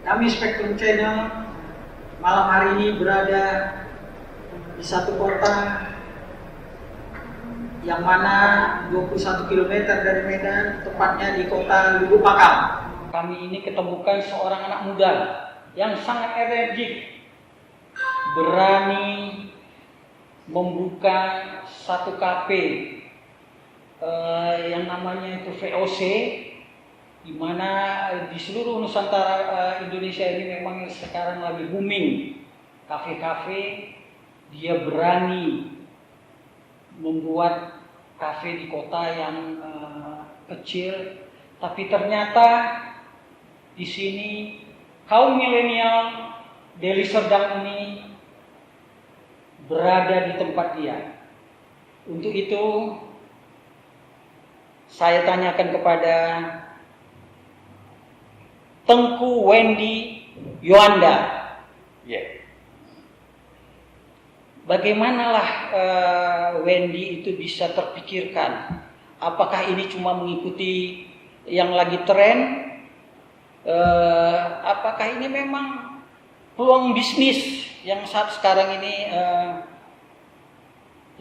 Kami Spektrum Channel malam hari ini berada di satu kota yang mana 21 km dari Medan, tepatnya di kota Lubuk Pakam. Kami ini ketemukan seorang anak muda yang sangat energik, berani membuka satu kafe yang namanya itu VOC, di mana di seluruh Nusantara Indonesia ini memang sekarang lagi booming kafe-kafe. Dia berani membuat kafe di kota yang kecil, tapi ternyata di sini kaum milenial Deli Serdang ini berada di tempat dia. Untuk itu saya tanyakan kepada Tengku Wendy Yoanda. Yeah. Bagaimanalah Wendy itu bisa terpikirkan? Apakah ini cuma mengikuti yang lagi tren? Apakah ini memang peluang bisnis yang saat sekarang ini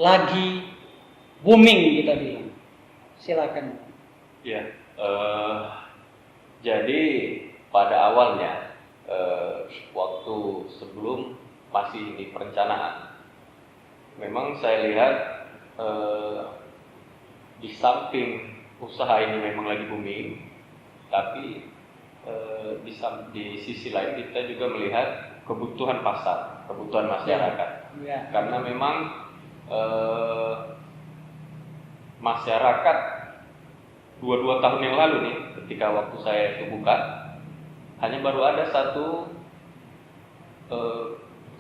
lagi booming kita bilang? Silakan. Ya, jadi pada awalnya waktu sebelum masih di perencanaan, memang saya lihat di samping usaha ini memang lagi booming, tapi di sisi lain kita juga melihat kebutuhan pasar, kebutuhan masyarakat. Ya. Karena memang masyarakat 2 tahun yang lalu nih, ketika waktu saya itu buka, hanya baru ada satu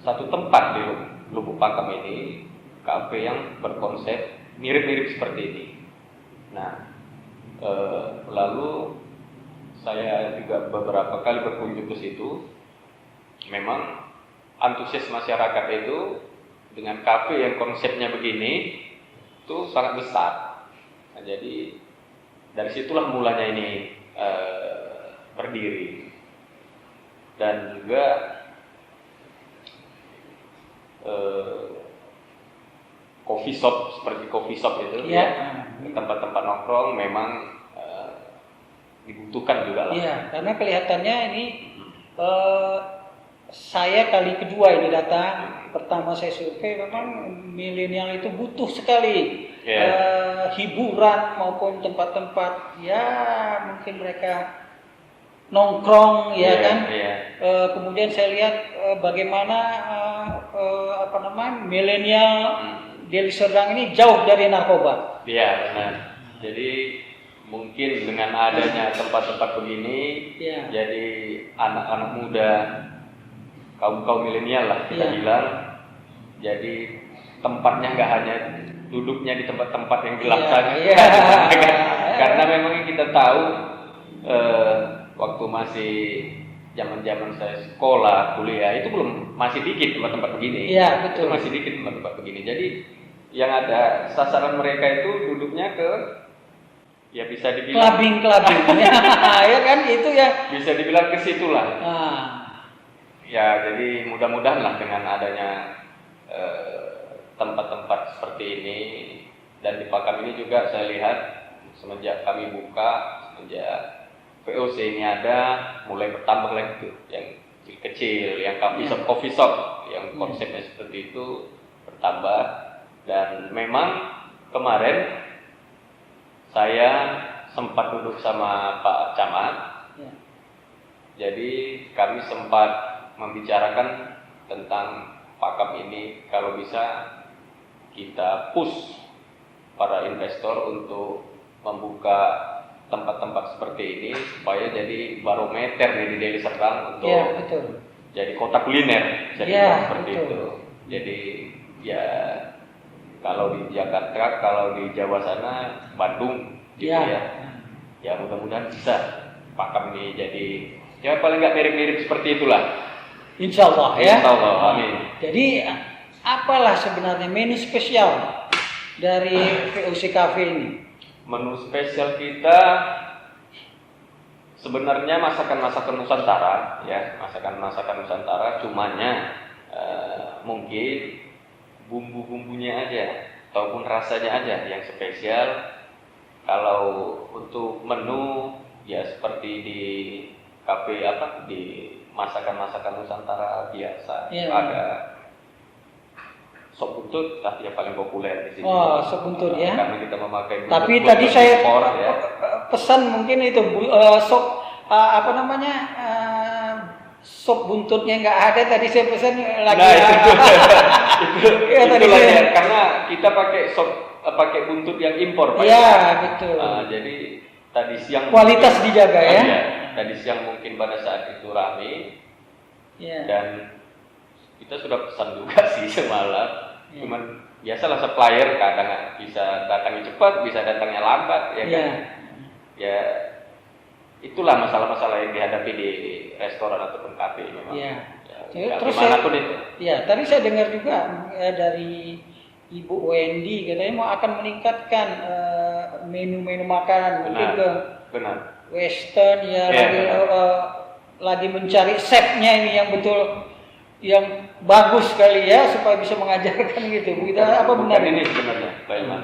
tempat di Lubuk Pakam ini, kafe yang berkonsep mirip-mirip seperti ini. Nah, lalu saya juga beberapa kali berkunjung ke situ. Memang antusias masyarakat itu dengan kafe yang konsepnya begini itu sangat besar. Nah, jadi dari situlah mulanya ini berdiri. Dan juga coffee shop, seperti coffee shop itu, tempat-tempat nongkrong memang dibutuhkan juga lah. Iya, karena kelihatannya ini saya kali kedua ini datang. Pertama saya survei, memang milenial itu butuh sekali hiburan maupun tempat-tempat ya mungkin mereka nongkrong kan. Kemudian saya lihat bagaimana milenial Deli Serdang ini jauh dari narkoba. Iya, benar. Jadi mungkin dengan adanya tempat-tempat begini, jadi anak-anak muda, kaum milenial lah kita bilang, jadi tempatnya nggak hanya duduknya di tempat-tempat yang gelap saja. Karena memang kita tahu waktu masih zaman saya sekolah, kuliah, itu masih dikit tempat-tempat begini. Iya, betul. Itu masih dikit tempat-tempat begini. Jadi yang ada sasaran mereka itu duduknya ke, ya bisa dibilang clubbing. Ya kan, itu ya. Bisa dibilang ke situlah. Ya, jadi mudah-mudahan lah dengan adanya tempat-tempat seperti ini, dan di Pakam ini juga saya lihat semenjak kami buka, semenjak VOC ini ada, mulai bertambah lagi tuh yang kecil-kecil, yang coffee shop yang konsepnya seperti itu bertambah. Dan memang kemarin saya sempat duduk sama Pak Camat. Jadi kami sempat membicarakan tentang Pakam ini, kalau bisa kita push para investor untuk membuka tempat-tempat seperti ini supaya jadi barometer di Deli Serdang untuk jadi kota kuliner, seperti itu. Jadi ya kalau di Jakarta, kalau di Jawa sana, Bandung, gitu ya mudah-mudahan bisa Pakam ini jadi ya paling nggak mirip-mirip seperti itulah. Insya Allah ya. Insya Allah, amin. Jadi apalah sebenarnya menu spesial dari VOC Cafe ini? Menu spesial kita sebenarnya masakan-masakan Nusantara, ya, masakan-masakan Nusantara, cumanya mungkin bumbu-bumbunya aja ataupun rasanya aja yang spesial. Kalau untuk menu ya seperti di kafe di masakan-masakan Nusantara biasa, ada sop buntut yang paling populer di sini. Oh, sop buntut ya. Karena kita memakai buntut. Tapi tadi saya ya. pesan mungkin itu sop sop buntutnya nggak ada, tadi saya pesan lagi. Nah, itu karena kita pakai buntut yang impor, Pak. Iya, betul. Jadi tadi siang kualitas dijaga ya. Tadi siang mungkin pada saat itu rame. Ya. Dan kita sudah pesan juga sih semalam. Ya. Cuman biasalah supplier kadang bisa datangnya cepat, bisa datangnya lambat, ya kan. Ya. Itulah masalah-masalah yang dihadapi di restoran ataupun kafe memang. Iya. Terus dimanapun itu. Ya, tadi saya dengar juga dari Ibu Wendy katanya mau akan meningkatkan menu-menu makanan, mungkin ke Western ya, lagi mencari chefnya ini yang betul, yang bagus sekali ya supaya bisa mengajarkan gitu. Kita apa benar ini sebenarnya, Pak Iman?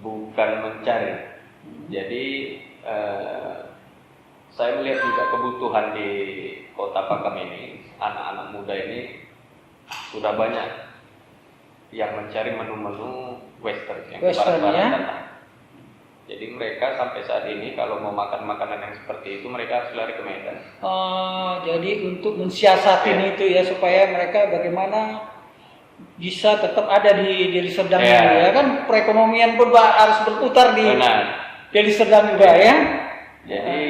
Bukan mencari. Jadi saya melihat juga kebutuhan di Kota Pakam ini, anak-anak muda ini sudah banyak yang mencari menu-menu Western yang ya. Jadi mereka sampai saat ini kalau mau makan makanan yang seperti itu mereka harus lari ke Medan. Jadi untuk mensiasatin itu ya supaya mereka bagaimana bisa tetap ada di Deli Serdang ini ya kan, perekonomian pun harus berputar di Deli Serdang juga ya. Jadi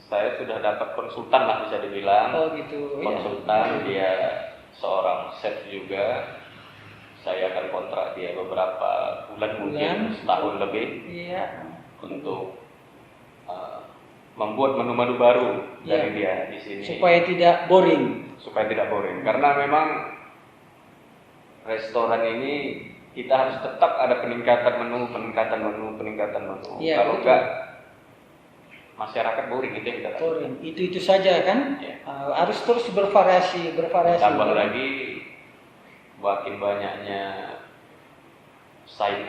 saya sudah dapat konsultan lah bisa dibilang. Konsultan, dia seorang chef juga. Saya akan kontrak dia beberapa bulan. Mungkin setahun lebih untuk membuat menu-menu baru dari dia di sini. Supaya tidak boring. Karena memang restoran ini kita harus tetap ada peningkatan menu. Kalau enggak masyarakat boring, itu yang kita lakukan. Itu saja kan. Harus terus bervariasi. Tambah lagi makin banyaknya pesaing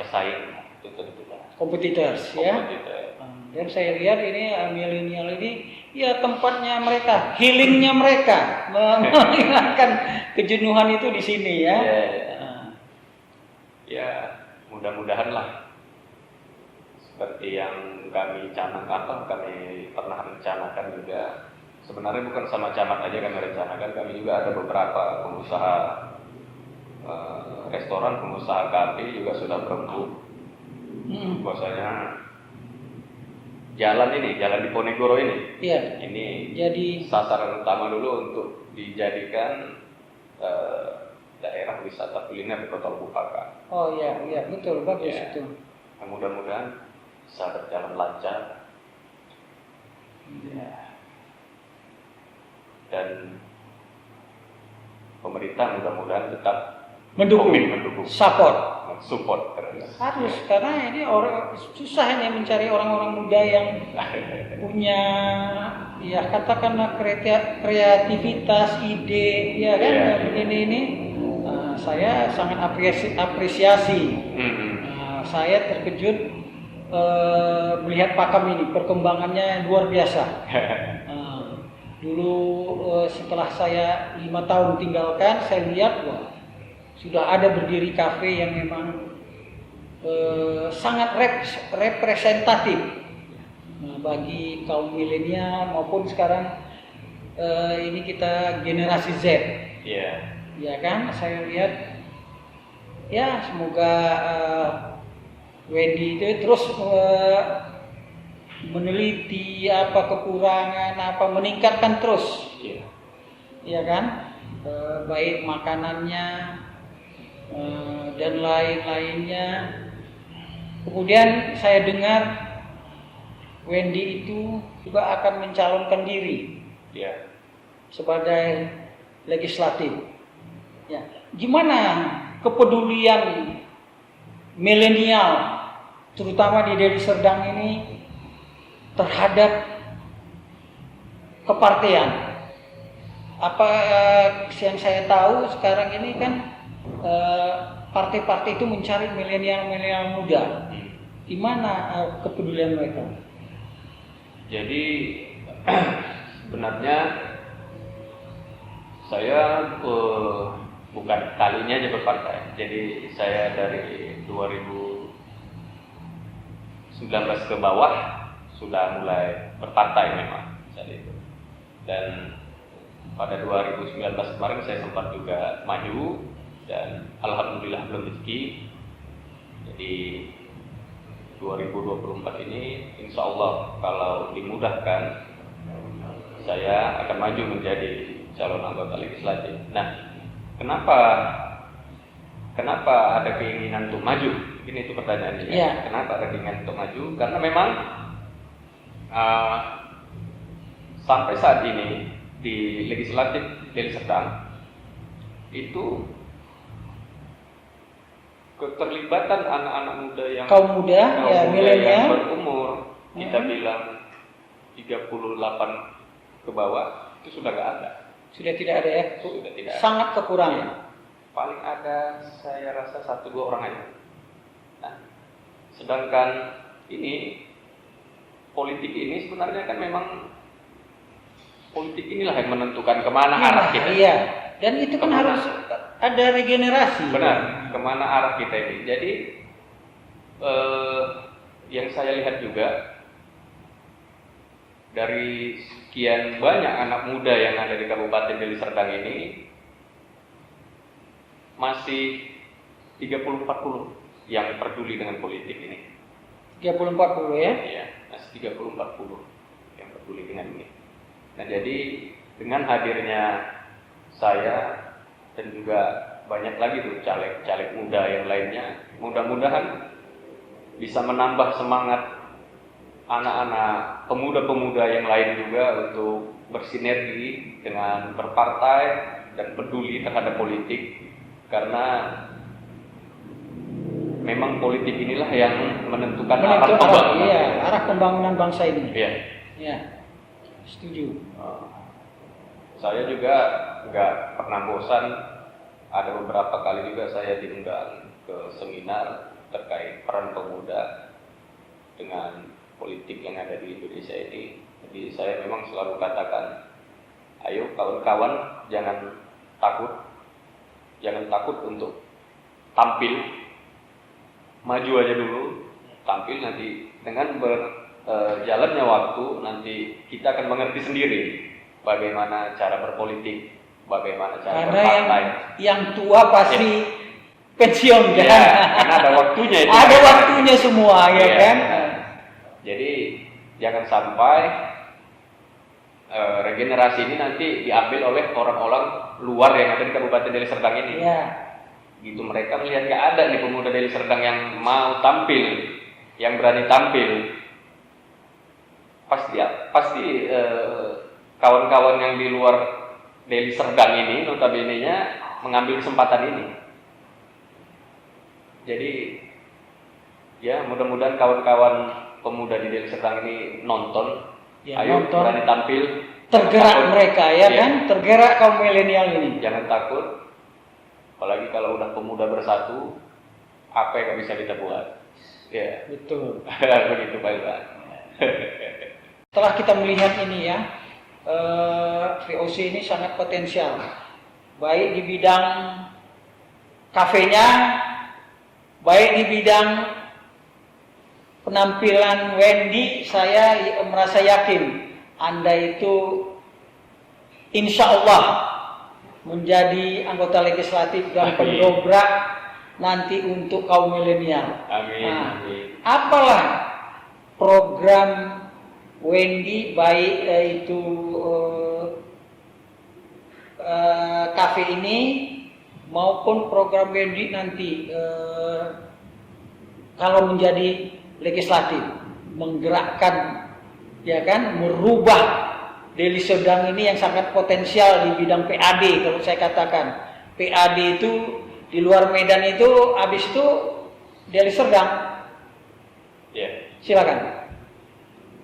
itu tentunya kompetitors ya. Dan saya lihat ini milenial ini ya tempatnya mereka, healingnya mereka, menghilangkan kejenuhan itu di sini ya. Ya mudah-mudahan lah seperti yang kami canangkan, kami pernah rencanakan juga. Sebenarnya bukan sama camat aja kami rencanakan, kami juga ada beberapa pengusaha restoran, pengusaha kafe juga sudah berembuk. Bahwasanya jalan di Ponegoro ini, ini jadi sasaran utama dulu untuk dijadikan daerah wisata kuliner di Kota Lubuk Pakam. Oh iya betul, bagus itu. Mudah-mudahan bisa berjalan lancar. Dan pemerintah mudah-mudahan tetap mendukung, support terus. Harus, karena ini orang susah ini mencari orang-orang muda yang punya ya katakanlah kreativitas, ide ya kan. Ini saya sangat apresiasi. Saya terkejut melihat Pakam ini perkembangannya luar biasa. Dulu setelah saya 5 tahun tinggalkan, saya lihat sudah ada berdiri kafe yang memang sangat representatif bagi kaum milenial maupun sekarang ini kita generasi Z. Ya kan, saya lihat ya semoga Wendy itu terus meneliti apa kekurangan, apa meningkatkan terus, ya kan, baik makanannya dan lain-lainnya. Kemudian saya dengar Wendy itu juga akan mencalonkan diri sebagai legislatif. Ya, gimana kepedulian milenial, terutama di Deli Serdang ini terhadap kepartean. Apa yang saya tahu sekarang ini kan partai-partai itu mencari milenial muda. Di mana kepedulian mereka? Jadi sebenarnya saya bukan kalinya aja berpartai. Jadi saya dari 2019 ke bawah sudah mulai berpartai memang saat itu. Dan pada 2019 kemarin saya sempat juga maju dan alhamdulillah belum rezeki. Jadi 2024 ini insya Allah kalau dimudahkan saya akan maju menjadi calon anggota legislatif. Nah, kenapa ada keinginan untuk maju? Ini itu pertanyaannya. Ya. Kenapa ada keinginan untuk maju? Karena memang sampai saat ini di legislatif Deli Serdang itu keterlibatan anak-anak muda yang kaum muda yang milenial berumur kita bilang 38 ke bawah itu sudah nggak ada. sudah tidak ada ya. Sudah tidak ada. Sangat kekurangan. Ya. Paling ada saya rasa 1-2 orang aja. Nah, sedangkan ini politik ini sebenarnya kan memang politik inilah yang menentukan kemana arah kita. Iya. Dan itu kan harus ada regenerasi. Benar, kemana arah kita ini. Jadi yang saya lihat juga dari sekian banyak anak muda yang ada di Kabupaten Deli Serdang ini masih 30-40 yang peduli dengan politik ini. 30-40 ya? Iya, masih 30-40 yang peduli dengan ini. Nah, jadi dengan hadirnya saya dan juga banyak lagi tuh caleg-caleg muda yang lainnya, mudah-mudahan bisa menambah semangat anak-anak pemuda-pemuda yang lain juga untuk bersinergi dengan berpartai dan peduli terhadap politik, karena memang politik inilah yang menentukan arah pembangunan. Iya, arah pembangunan bangsa ini. Iya. Ya, setuju. Saya juga nggak pernah bosan. Ada beberapa kali juga saya diundang ke seminar terkait peran pemuda dengan politik yang ada di Indonesia ini. Jadi saya memang selalu katakan, ayo kawan-kawan jangan takut untuk tampil, maju aja dulu, tampil nanti dengan berjalannya waktu nanti kita akan mengerti sendiri bagaimana cara berpolitik, bagaimana cara berpartai. Yang tua pasti pensiun kan? Ya, karena ada waktunya itu. Ada waktunya semua ya kan? Jadi jangan sampai regenerasi ini nanti diambil oleh orang-orang luar yang ada di Kabupaten Deli Serdang ini. Ya. Gitu mereka melihat nggak ada nih pemuda Deli Serdang yang mau tampil, yang berani tampil. Pasti kawan-kawan yang di luar Deli Serdang ini notabene-nya mengambil kesempatan ini. Jadi ya mudah-mudahan kawan-kawan pemuda di Deli Serdang ini nonton, ya, ayo nonton. berani tampil, Tergerak mereka ya kan, tergerak kaum milenial ini. Jangan takut, apalagi kalau udah pemuda bersatu, apa yang bisa kita buat? Ya, betul. Begitu Pak Iwan. Setelah kita melihat ini ya, VOC ini sangat potensial, baik di bidang kafenya, baik di bidang penampilan Wendy. Saya merasa yakin Anda itu insya Allah menjadi anggota legislatif dan pendobrak nanti untuk kaum milenial. Amin. Nah, apalah program Wendy, baik itu kafe ini maupun program Wendy nanti kalau menjadi legislatif, menggerakkan ya kan, merubah Deli Serdang ini yang sangat potensial di bidang PAD. Kalau saya katakan PAD itu di luar Medan itu, habis itu Deli Serdang. Yeah. Silakan.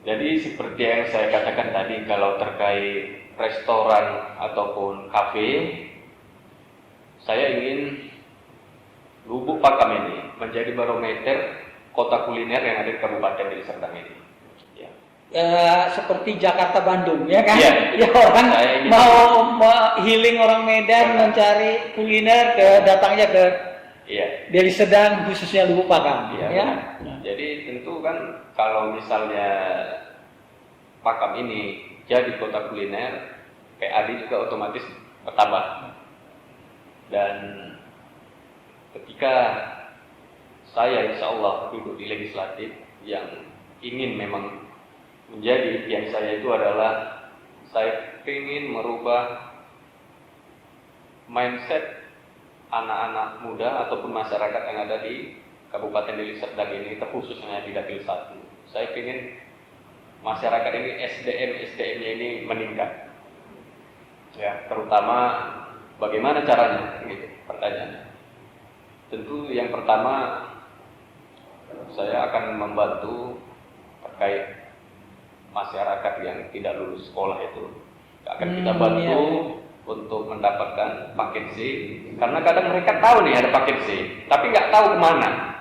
Jadi seperti yang saya katakan tadi, kalau terkait restoran ataupun kafe, saya ingin Lubuk Pakam ini menjadi barometer kota kuliner yang ada di Kabupaten Deli Serdang ini. Ya. Seperti Jakarta Bandung ya kan? Iya. Ya orang mau healing orang Medan mencari kuliner datangnya ke Iya. Deli Serdang khususnya Lubuk Pakam. Iya. Ya. Jadi tentu kan kalau misalnya Pakam ini jadi kota kuliner, PAD juga otomatis bertambah. Dan ketika saya insya Allah duduk di legislatif, yang ingin memang menjadi impian saya itu adalah saya ingin merubah mindset anak-anak muda ataupun masyarakat yang ada di Kabupaten Deli Serdang ini, terkhususnya di Dapil 1. Saya ingin masyarakat ini SDM-nya ini meningkat. Ya, terutama bagaimana caranya? Gitu, pertanyaannya. Tentu yang pertama saya akan membantu terkait masyarakat yang tidak lulus sekolah itu. Akan kita bantu untuk mendapatkan paket C, karena kadang mereka tahu nih ada paket C, tapi nggak tahu kemana.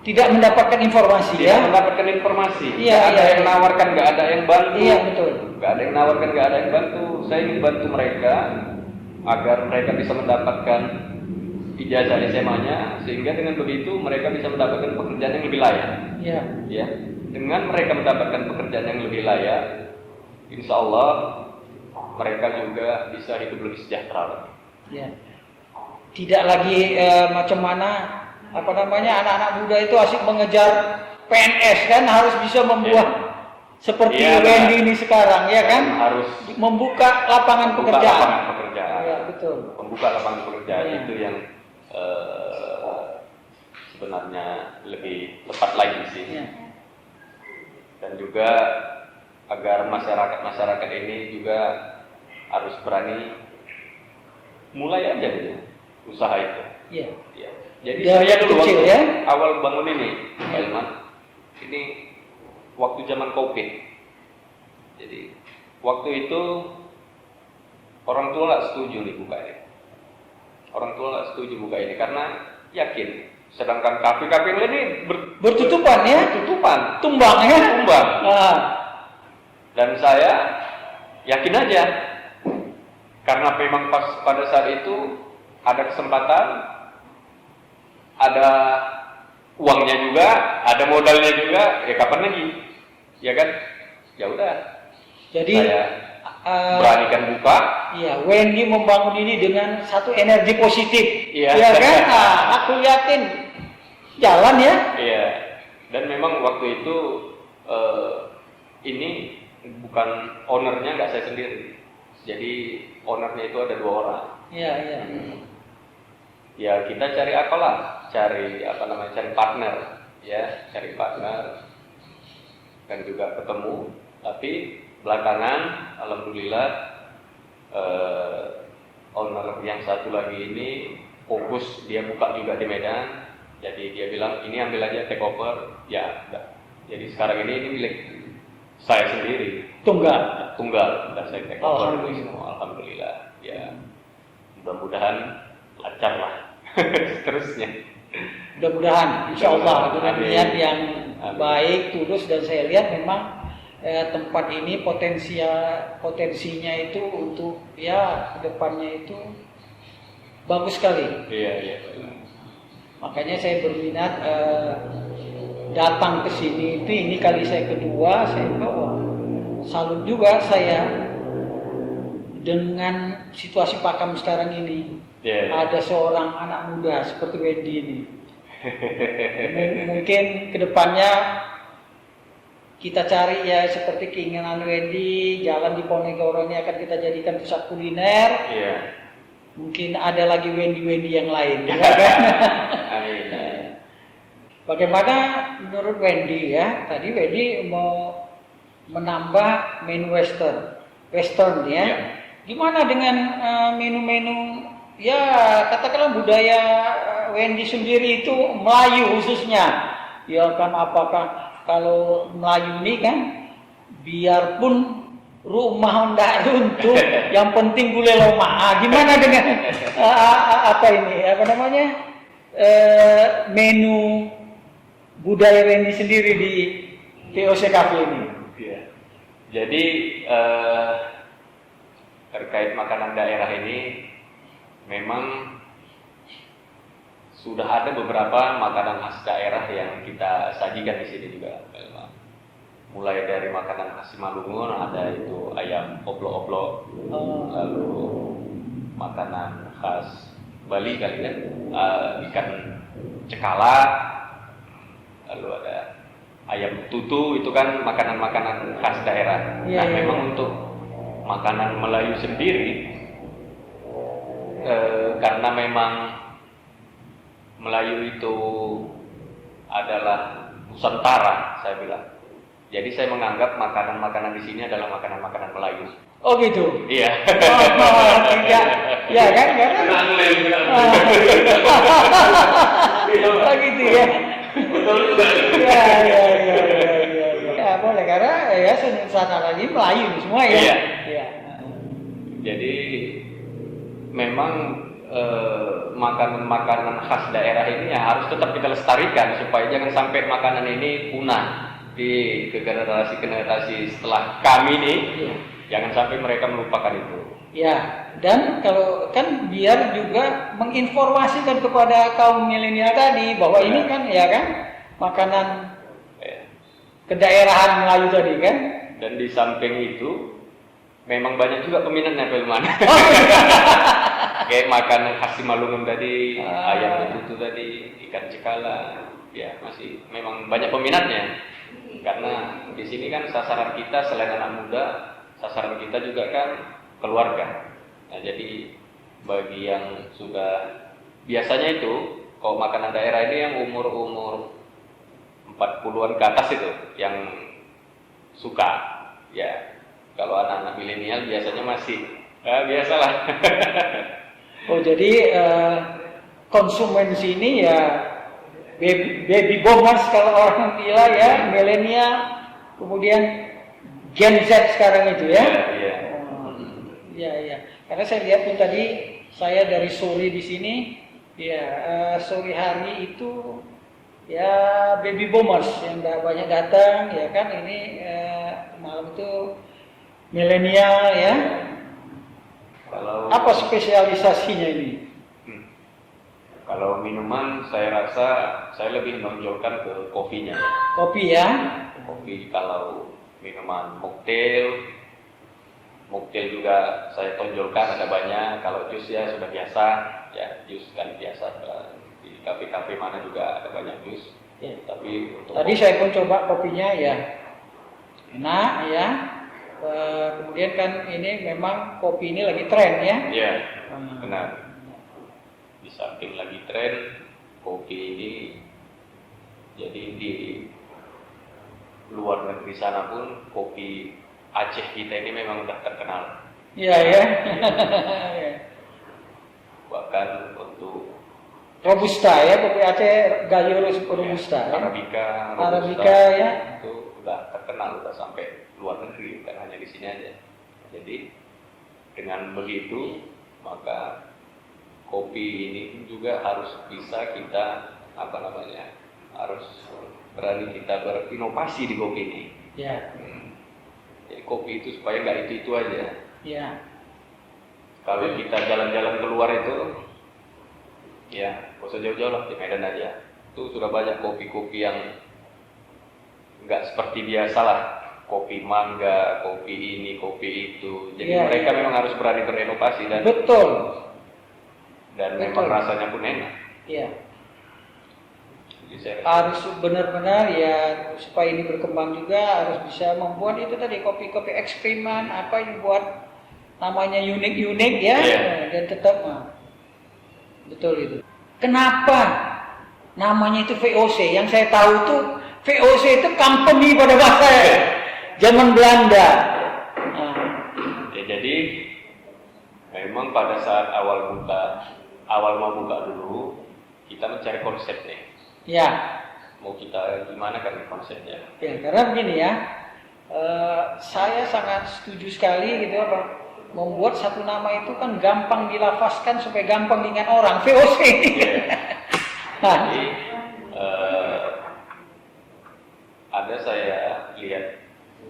Tidak mendapatkan informasi Tidak mendapatkan informasi. Iya, Nggak ada yang nawarkan, nggak ada yang bantu. Iya betul. Nggak ada yang nawarkan, nggak ada yang bantu. Saya ingin bantu mereka agar mereka bisa mendapatkan ijazah SMA-nya, sehingga dengan begitu mereka bisa mendapatkan pekerjaan yang lebih layak. Iya. Ya, dengan mereka mendapatkan pekerjaan yang lebih layak, insya Allah mereka juga bisa hidup lebih sejahtera. Ya. Tidak lagi macam mana anak-anak muda itu asik mengejar PNS kan, harus bisa membuat seperti Wendy ini sekarang ya kan, harus membuka lapangan pekerjaan. Lapangan pekerjaan. Ya, betul. Membuka lapangan pekerjaan itu yang sebenarnya lebih tepat lagi sih. Ya. Dan juga agar masyarakat ini juga harus berani mulai aja gitu usaha itu. Iya. Ya. Jadi dari saya dulu kecil, waktu ya? awal bangun ini, Pak Ilman, ini waktu zaman COVID. Jadi waktu itu orang tua nggak setuju nih buka ini. Orang tua nggak setuju buka ini karena yakin. Sedangkan kafe-kafe ini bertutupan ya? Bertutupan. Tumbang ya? Tumbang. Nah. Dan saya yakin aja. Karena memang pada saat itu ada kesempatan, ada uangnya juga, ada modalnya juga, ya kapan lagi? Ya kan? Ya udah. Jadi saya beranikan buka. Iya, Wendy membangun ini dengan satu energi positif. Iya. Ya kan? Nah, aku yakin jalan ya. Iya. Dan memang waktu itu ini bukan ownernya, nggak saya sendiri. Jadi ownernya itu ada 2 orang. Iya, iya. Ya kita cari apalah, cari partner, ya cari partner, dan juga ketemu. Tapi belakangan, alhamdulillah, owner yang satu lagi ini fokus, dia buka juga di Medan. Jadi dia bilang ini ambil aja, take over. Ya, udah. Jadi sekarang ini milik saya sendiri. Tunggal. Udah saya take over. Alhamdulillah. Alhamdulillah. Ya, mudah-mudahan lancar lah seterusnya. Mudah-mudahan, insya Allah dengan Amin. niat yang Amin. baik, tulus, dan saya lihat memang tempat ini potensinya itu untuk ya kedepannya itu bagus sekali. Iya. Makanya saya berminat datang ke sini itu, ini kali saya kedua, saya bawa salut juga saya dengan situasi Pakam sekarang ini. Yeah. Ada seorang anak muda seperti Wendy ini. Mungkin kedepannya kita cari ya seperti keinginan Wendy, jalan di Ponegoro ini akan kita jadikan pusat kuliner. Yeah. Mungkin ada lagi Wendy yang lain. Ya kan? Amin. Bagaimana menurut Wendy ya? Tadi Wendy mau menambah menu Western ya. Yeah. Gimana dengan menu-menu ya katakanlah budaya Wendy sendiri itu Melayu khususnya. Ya kan, apakah kalau Melayu ini kan biarpun rumah ndak runtuh, yang penting gule loma. Gimana dengan apa ini? Apa namanya? Menu budaya ini sendiri di VOC Cafe ini. Ya. Jadi terkait makanan daerah ini memang sudah ada beberapa makanan khas daerah yang kita sajikan di sini juga. Mulai dari makanan khas Simalungun, ada itu ayam oplo-oplo, lalu makanan khas Bali kali kan, ikan cekala, lalu ada ayam tutu, itu kan makanan-makanan khas daerah. Nah, memang untuk makanan Melayu sendiri, karena memang Melayu itu adalah Nusantara, saya bilang. Jadi saya menganggap makanan-makanan di sini adalah makanan-makanan Melayu. Oh gitu. Iya. Ya kan? Oh gitu ya. Betul juga. Ya boleh, karena ya sana lagi Melayu semua ya. Iya. Jadi memang makanan-makanan khas daerah ini ya harus tetap kita lestarikan supaya jangan sampai makanan ini punah di generasi setelah kami nih. Jangan sampai mereka melupakan itu. Ya, dan kalau kan biar juga menginformasikan kepada kaum milenial tadi bahwa ini kan ya kan makanan kedaerahan Melayu tadi kan. Dan di samping itu memang banyak juga peminatnya Pelman. Kayak makanan khas Simalungun tadi, ayam tutu tadi, ikan cekala, ya masih memang banyak peminatnya. Karena di sini kan sasaran kita selain anak muda, sasaran kita juga kan keluarga. Nah, jadi bagi yang sudah biasanya itu kalau makanan daerah ini yang umur 40-an ke atas itu yang suka. Ya, kalau anak-anak milenial biasanya masih biasalah. Oh, jadi konsumen sini ya baby boomers kalau orang bilang ya, milenial, kemudian Gen Z sekarang itu ya. Iya. Iya. Karena saya lihat pun tadi saya dari sore di sini, ya sore hari itu ya baby boomers yang banyak datang, ya kan ini malam itu milenial ya. Kalau apa spesialisasinya ini? Kalau minuman saya rasa saya lebih menonjolkan ke kopinya. Kopi ya. Kopi kalau minuman mocktail juga saya tonjolkan ada banyak. Kalau jus ya sudah biasa, ya jus kan biasa di kafe-kafe mana juga ada banyak jus. Ya. Tapi untuk tadi saya pun coba kopinya ya enak ya. Kemudian kan ini memang kopi ini lagi tren ya. Iya, benar. Di samping lagi tren kopi ini, jadi di luar negeri sana pun kopi Aceh kita ini memang udah terkenal. Iya ya. Bahkan untuk Robusta ya, kopi Aceh Gayo Robusta ya. Arabica ya. Itu udah terkenal, udah sampai luar negeri, bukan hanya di sini aja. Jadi dengan begitu maka kopi ini juga harus bisa kita harus berani kita berinovasi di kopi ini. Ya. Jadi kopi itu supaya nggak itu aja. Ya. Kalau kita jalan-jalan keluar itu, ya nggak usah jauh-jauh lah, di Medan aja. Itu sudah banyak kopi-kopi yang nggak seperti biasa lah. Kopi mangga, kopi ini, kopi itu. Jadi mereka memang harus berani berinovasi dan betul. Dan memang rasanya pun enak. Iya. Harus benar-benar ya supaya ini berkembang juga harus bisa membuat itu tadi kopi-kopi eksperimen apa yang buat namanya unik-unik ya dan tetap betul itu. Kenapa namanya itu VOC? Yang saya tahu tuh VOC itu company pada bahasa zaman Belanda. Ya, jadi memang pada saat awal mau buka dulu kita mencari konsepnya. Ya. Mau kita gimana kan konsepnya? Ya, karena begini ya, Saya sangat setuju sekali gitu apa, membuat satu nama itu kan gampang dilafazkan supaya gampang diingat orang, VOC. Nah, Jadi ada saya lihat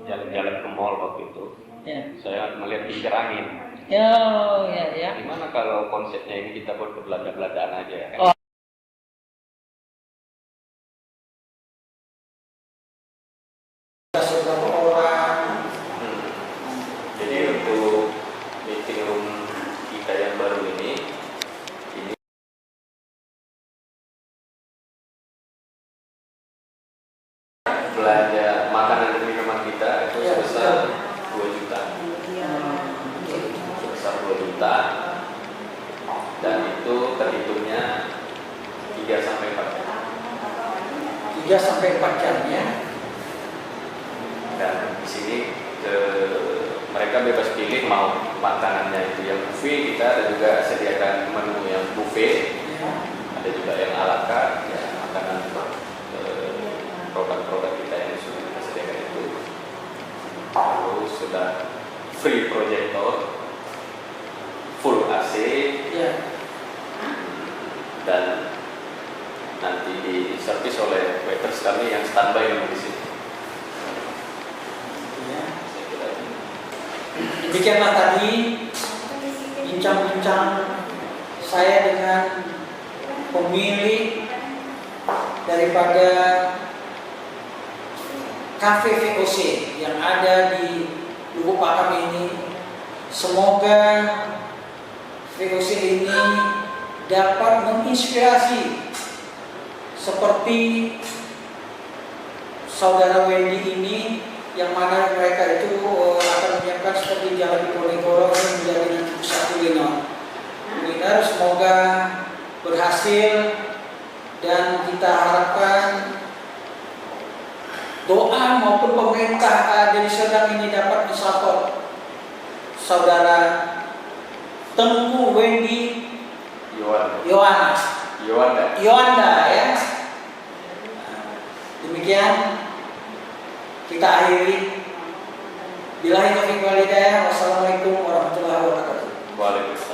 jalan-jalan ke mall waktu itu, ya. saya melihat kincir angin. Ya. Gimana kalau konsepnya ini kita buat ke Belanda-Belandaan aja kan? Oh. Beberapa orang. Jadi untuk meeting room kita yang baru ini belanja makanan dan minuman kita itu sebesar 2 juta. Sebesar 2 juta, dan itu terhitungnya 3 sampai 4 jam. 3 sampai 4 jam ya. Dan di sini mereka bebas pilih mau makanannya itu yang buffet, kita ada juga sediakan menu yang buffet, ada juga yang ala carte, ya, makanan produk-produk kita yang sudah kita sediakan itu. Lalu sudah free projector, full AC, Ya. dan nanti diservis oleh waiters kami yang standby di sini. Ya. Demikianlah tadi bincang-bincang saya dengan pemilik daripada Cafe VOC yang ada di Lubuk Pakam ini. Semoga VOC ini dapat menginspirasi seperti saudara Wendy ini, yang mana mereka itu akan menyiapkan seperti Jalan Diponegoro menjadi nanti pusat kuliner. Semoga berhasil, dan kita harapkan doa maupun pemerintah Deli Serdang ini dapat mensupport saudara Tengku Wendy Yohanda ya. Demikian kita akhiri. Billahi taufiq wal hidayah. Wassalamualaikum warahmatullahi wabarakatuh. Waalaikumsalam.